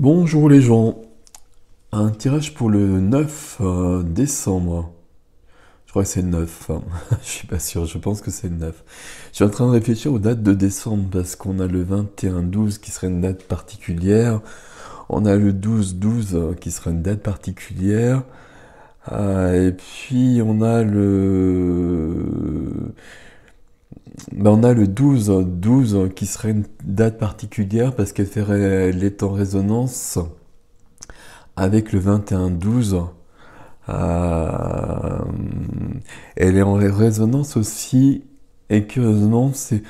Bonjour les gens, un tirage pour le 9 décembre. Je crois que c'est le 9, hein. Je suis pas sûr, je pense que c'est le 9. Je suis en train de réfléchir aux dates de décembre parce qu'on a le 21-12 qui serait une date particulière. On a le 12-12 qui serait une date particulière. Et puis on a le 12-12 qui serait une date particulière parce elle est en résonance avec le 21-12. Euh, Elle est en résonance aussi, et curieusement, c'est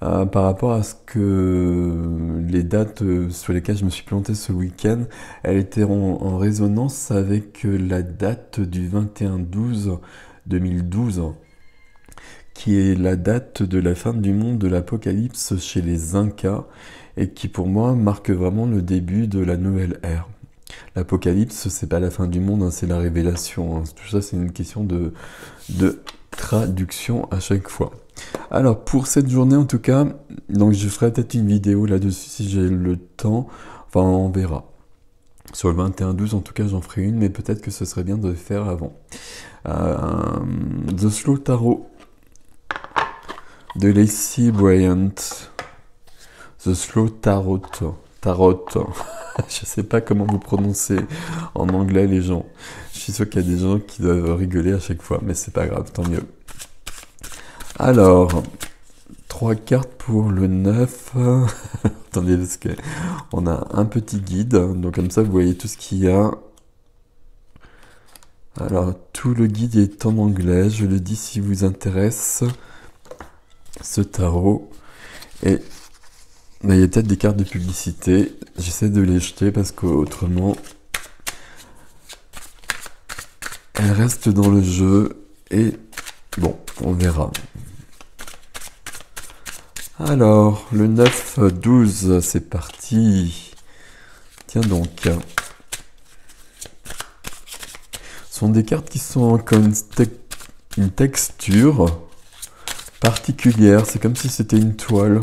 par rapport à ce que les dates sur lesquelles je me suis planté ce week-end, elle était en résonance avec la date du 21-12 2012, qui est la date de la fin du monde, de l'Apocalypse chez les Incas, et qui pour moi marque vraiment le début de la nouvelle ère. L'Apocalypse, c'est pas la fin du monde, hein, c'est la révélation, hein. Tout ça, c'est une question de traduction à chaque fois. Alors, pour cette journée, en tout cas, donc je ferai peut-être une vidéo là-dessus si j'ai le temps. Enfin, on verra. Sur le 21-12, en tout cas, j'en ferai une, mais peut-être que ce serait bien de le faire avant. The Slow Tarot de Lacey Bryant. The Slow Tarot. Tarot. Je sais pas comment vous prononcez en anglais les gens. Je suis sûr qu'il y a des gens qui doivent rigoler à chaque fois, mais c'est pas grave, tant mieux. Alors, 3 cartes pour le 9. Attendez, parce que on a un petit guide, donc comme ça vous voyez tout ce qu'il y a. Alors, tout le guide est en anglais, je le dis si vous intéresse ce tarot. Et il y a peut-être des cartes de publicité, j'essaie de les jeter parce qu'autrement, elles restent dans le jeu et bon, on verra. Alors, le 9-12, c'est parti. Tiens donc. Ce sont des cartes qui sont comme une texture particulière, c'est comme si c'était une toile.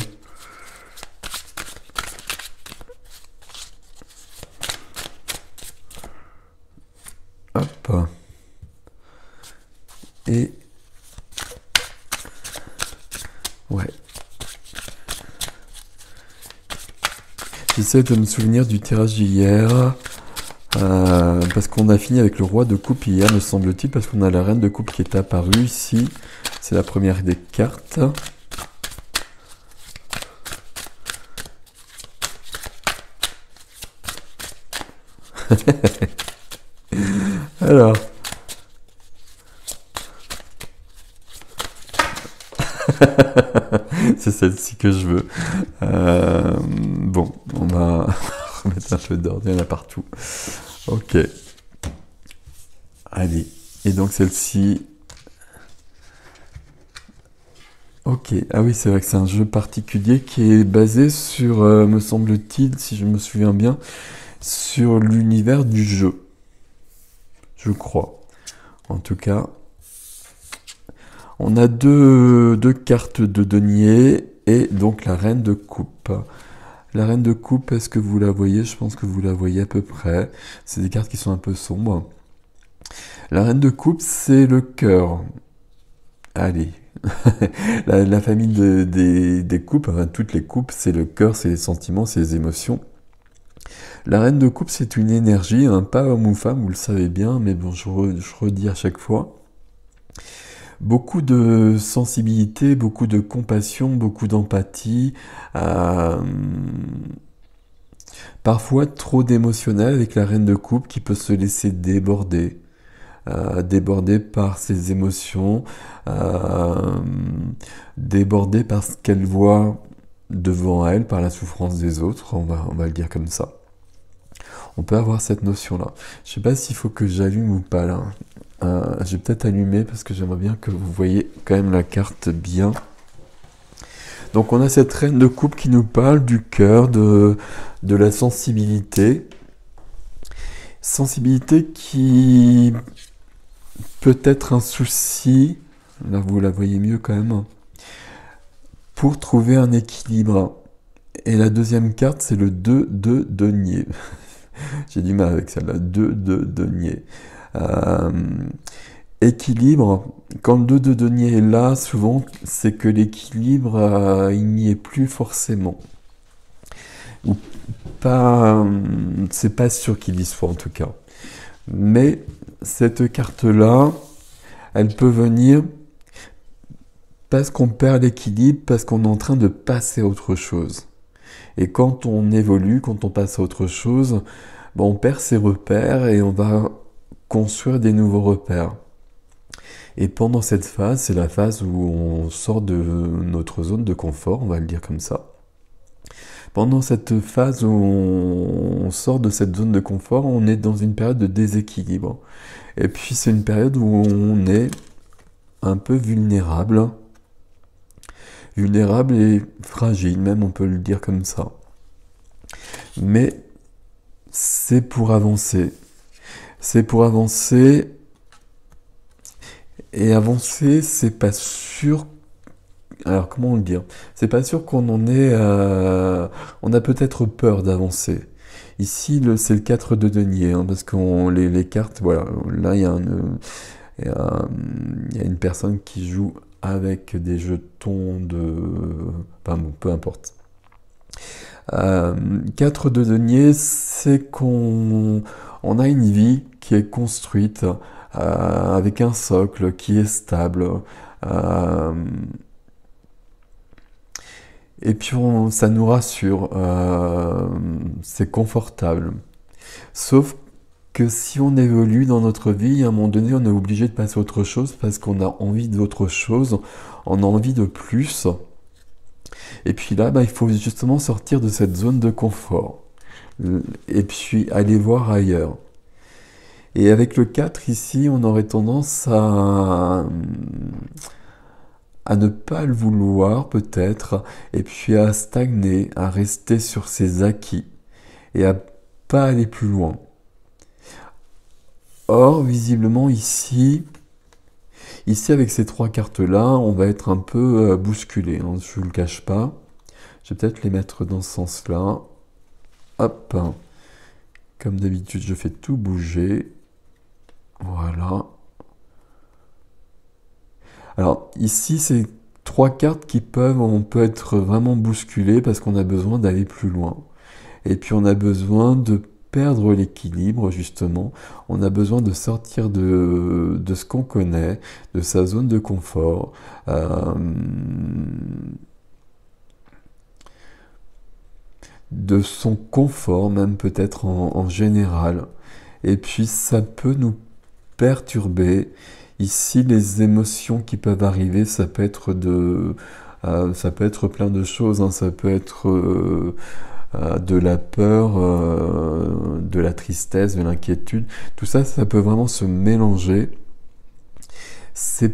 Hop. Et ouais. J'essaie de me souvenir du tirage d'hier. Parce qu'on a fini avec le roi de coupe hier, me semble-t-il, parce qu'on a la reine de coupe qui est apparue ici. C'est la première des cartes. Alors. C'est celle-ci que je veux. Bon, on va remettre un peu d'ordre, il y en a partout. Ok. Allez. Et donc celle-ci. Ok. Ah oui, c'est vrai que c'est un jeu particulier qui est basé sur, me semble-t-il, si je me souviens bien, sur l'univers du jeu. Je crois. En tout cas, on a deux cartes de denier et donc la reine de coupe. La reine de coupe, est-ce que vous la voyez? Je pense que vous la voyez à peu près. C'est des cartes qui sont un peu sombres. La reine de coupe, c'est le cœur. Allez. La famille des coupes, enfin toutes les coupes, c'est le cœur, c'est les sentiments, c'est les émotions. La reine de coupe, c'est une énergie, hein, pas homme ou femme, vous le savez bien, mais bon, je redis à chaque fois. Beaucoup de sensibilité, beaucoup de compassion, beaucoup d'empathie, parfois trop d'émotionnel avec la reine de coupe qui peut se laisser déborder par ses émotions, déborder par ce qu'elle voit devant elle, par la souffrance des autres, on va le dire comme ça. On peut avoir cette notion-là. Je sais pas s'il faut que j'allume ou pas là. Je vais peut-être allumer parce que j'aimerais bien que vous voyez quand même la carte bien. Donc on a cette reine de coupe qui nous parle du cœur, de la sensibilité. Sensibilité qui peut être un souci, là vous la voyez mieux quand même, pour trouver un équilibre. Et la deuxième carte, c'est le 2 de denier. J'ai du mal avec celle-là. 2 de denier. Euh, Équilibre. Quand le 2 de denier est là, souvent, c'est que l'équilibre, il n'y est plus forcément. Ou pas, c'est pas sûr qu'il y soit en tout cas. Mais cette carte-là, elle peut venir parce qu'on perd l'équilibre, parce qu'on est en train de passer à autre chose. Et quand on évolue, quand on passe à autre chose, ben on perd ses repères et on va construire des nouveaux repères. Et pendant cette phase, c'est la phase où on sort de notre zone de confort, on va le dire comme ça. Pendant cette phase où on sort de cette zone de confort, on est dans une période de déséquilibre. Et puis c'est une période où on est un peu vulnérable. Vulnérable et fragile, même on peut le dire comme ça. Mais c'est pour avancer. C'est pour avancer. Et avancer, c'est pas sûr. Alors comment le dire? C'est pas sûr qu'on en est. On a peut-être peur d'avancer. Ici, c'est le 4 de denier, hein, parce que les cartes, voilà, là il y a une personne qui joue avec des jetons de... Enfin bon, peu importe. 4 de denier, c'est qu'on a une vie qui est construite avec un socle qui est stable. euh, et puis ça nous rassure, c'est confortable. Sauf que si on évolue dans notre vie, à un moment donné, on est obligé de passer à autre chose parce qu'on a envie d'autre chose, on a envie de plus. Et puis là, il faut justement sortir de cette zone de confort. Et puis aller voir ailleurs. Et avec le 4 ici, on aurait tendance à ne pas le vouloir peut-être, et puis à stagner, à rester sur ses acquis, et à pas aller plus loin. Or, visiblement ici avec ces 3 cartes-là, on va être un peu bousculé, hein, je ne le cache pas. Je vais peut-être les mettre dans ce sens-là. Hop. Comme d'habitude, je fais tout bouger. Voilà. Alors ici, c'est 3 cartes on peut être vraiment bousculé parce qu'on a besoin d'aller plus loin. Et puis on a besoin de perdre l'équilibre, justement. On a besoin de sortir de ce qu'on connaît, de sa zone de confort. De son confort, même peut-être en général. Et puis ça peut nous perturber. Ici, les émotions qui peuvent arriver, ça peut être plein de choses, hein. Ça peut être de la peur, de la tristesse, de l'inquiétude. Tout ça, ça peut vraiment se mélanger. C'est,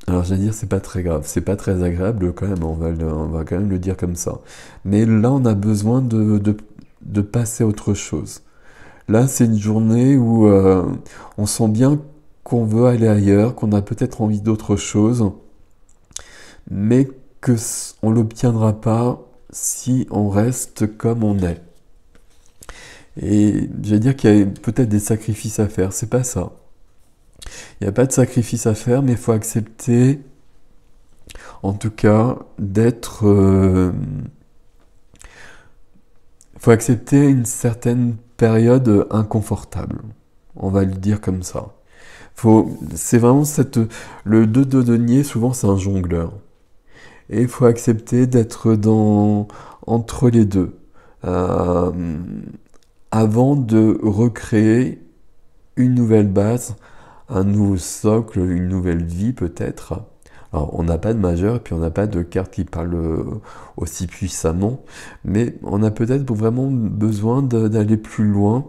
alors j'allais dire, c'est pas très grave, c'est pas très agréable quand même. On va quand même le dire comme ça. Mais là, on a besoin de passer à autre chose. Là, c'est une journée où on sent bien qu'on veut aller ailleurs, qu'on a peut-être envie d'autre chose, mais on l'obtiendra pas si on reste comme on est. Et j'allais dire qu'il y a peut-être des sacrifices à faire, c'est pas ça. Il n'y a pas de sacrifice à faire, mais il faut accepter, en tout cas, faut accepter une certaine période inconfortable. On va le dire comme ça. C'est vraiment le 2 de denier, souvent c'est un jongleur. Et il faut accepter d'être entre les deux. Euh, Avant de recréer une nouvelle base, un nouveau socle, une nouvelle vie peut-être. Alors, on n'a pas de majeur, et puis on n'a pas de carte qui parle aussi puissamment, mais on a peut-être vraiment besoin d'aller plus loin.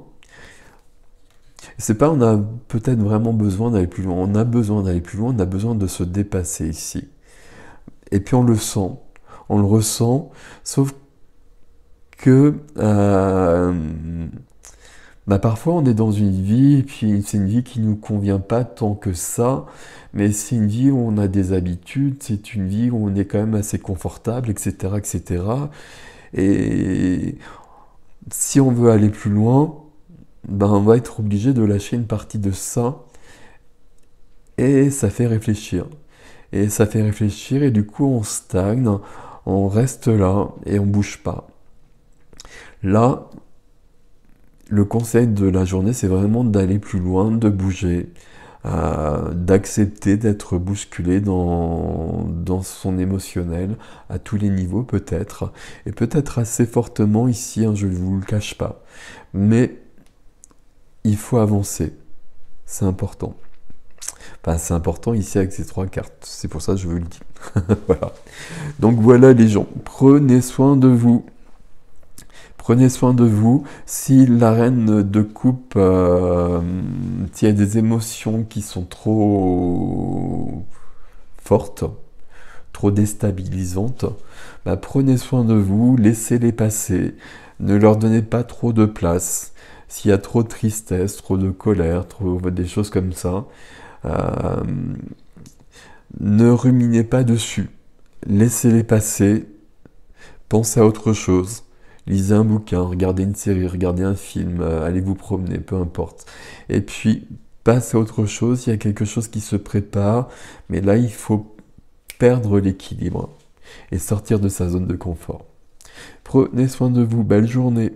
C'est pas on a peut-être vraiment besoin d'aller plus loin, on a besoin d'aller plus loin, on a besoin de se dépasser ici. Et puis on le sent, on le ressent, sauf que parfois on est dans une vie, et puis c'est une vie qui nous convient pas tant que ça, mais c'est une vie où on a des habitudes, c'est une vie où on est quand même assez confortable, etc., etc. Et si on veut aller plus loin, ben, on va être obligé de lâcher une partie de ça, et ça fait réfléchir. Et ça fait réfléchir, et du coup on stagne, on reste là, et on bouge pas. Là, le conseil de la journée, c'est vraiment d'aller plus loin, de bouger, d'accepter d'être bousculé dans son émotionnel, à tous les niveaux peut-être, et peut-être assez fortement ici, hein, je ne vous le cache pas. Mais il faut avancer, c'est important. Enfin, c'est important ici avec ces trois cartes, c'est pour ça que je vous le dis. Voilà. Donc voilà les gens, prenez soin de vous. Prenez soin de vous. Si la reine de coupe, s'il y a des émotions qui sont trop fortes, trop déstabilisantes, bah, prenez soin de vous, laissez-les passer. Ne leur donnez pas trop de place. S'il y a trop de tristesse, trop de colère, trop des choses comme ça, euh, ne ruminez pas dessus. Laissez-les passer. Pensez à autre chose. Lisez un bouquin, regardez une série, regardez un film, allez vous promener, peu importe. Et puis, passez à autre chose, il y a quelque chose qui se prépare, mais là, il faut perdre l'équilibre et sortir de sa zone de confort. Prenez soin de vous, belle journée.